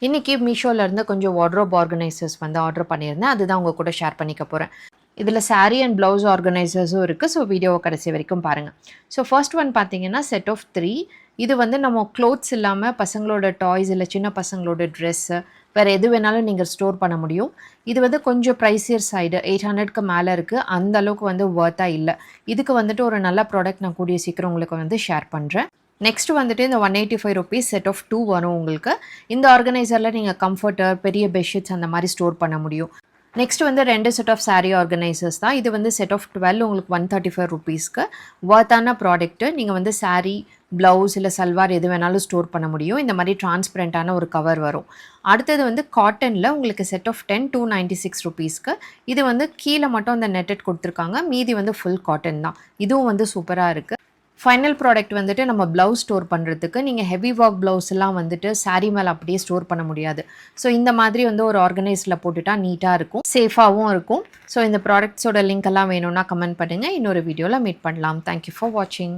இன்றைக்கி மீஷோலேருந்து கொஞ்சம் wardrobe organisers வந்து ஆர்டர் பண்ணியிருந்தேன். அதுதான் உங்கள் கூட ஷேர் பண்ணிக்க போகிறேன். இதில் saree அண்ட் ப்ளவுஸ் ஆர்கனைசர்ஸும் இருக்குது. ஸோ வீடியோவை கடைசி வரைக்கும் பாருங்கள். ஸோ ஃபர்ஸ்ட் ஒன் பார்த்தீங்கன்னா செட் ஆஃப் 3. இது வந்து நம்ம க்ளோத்ஸ் இல்லாமல் பசங்களோட டாய்ஸ் இல்லை சின்ன பசங்களோட ட்ரெஸ்ஸு வேறு எது வேணாலும் நீங்கள் ஸ்டோர் பண்ண முடியும். இது வந்து கொஞ்சம் ப்ரைஸியர் சைடு 800க்கு மேலே இருக்குது. அந்த அளவுக்கு வந்து ஒர்த்தாக இல்லை. இதுக்கு வந்துட்டு ஒரு நல்ல ப்ராடக்ட் நான் கூடிய சீக்கிரம் உங்களுக்கு வந்து ஷேர் பண்ணுறேன். நெக்ஸ்ட் வந்துட்டு இந்த 185 ருபீஸ் செட் ஆஃப் 2 வரும் உங்களுக்கு. இந்த ஆர்கனைசரில் நீங்கள் கம்ஃபர்ட்டர் பெரிய பெட்ஷீட்ஸ் அந்த மாதிரி ஸ்டோர் பண்ண முடியும். நெக்ஸ்ட் வந்து 2 செட் ஆஃப் saree ஆர்கனைசர்ஸ் தான். இது வந்து செட் ஆஃப் 12 உங்களுக்கு 135 ருபீஸ்க்கு ஒர்த்தான ப்ராடக்ட்டு. நீங்கள் வந்து saree ப்ளவுஸ் இல்லை சல்வார் எது வேணாலும் ஸ்டோர் பண்ண முடியும். இந்த மாதிரி டிரான்ஸ்பரண்ட்டான ஒரு கவர் வரும். அடுத்தது வந்து காட்டனில் உங்களுக்கு செட் ஆஃப் 10 296 ருபீஸ்க்கு. இது வந்து கீழே மட்டும் அந்த நெட்டட் கொடுத்துருக்காங்க, மீதி வந்து ஃபுல் காட்டன் தான். இதுவும் வந்து சூப்பராக இருக்குது. ஃபைனல் ப்ராடக்ட் வந்துட்டு நம்ம ப்ளவுஸ் ஸ்டோர் பண்ணுறதுக்கு நீங்கள் ஹெவி ஒர்க் ப்ளவுஸ்லாம் வந்துட்டு saree மேலே அப்படியே ஸ்டோர் பண்ண முடியாது. ஸோ இந்த மாதிரி வந்து ஒரு ஆர்கனைஸில் போட்டுட்டா நீட்டாக இருக்கும், சேஃபாகவும் இருக்கும். ஸோ இந்த ப்ராடக்ட்ஸோட லிங்க் எல்லாம் வேணும்னா கமெண்ட் பண்ணுங்கள். இன்னொரு வீடியோவில் மீட் பண்ணலாம். தேங்க்யூ ஃபார் வாட்சிங்.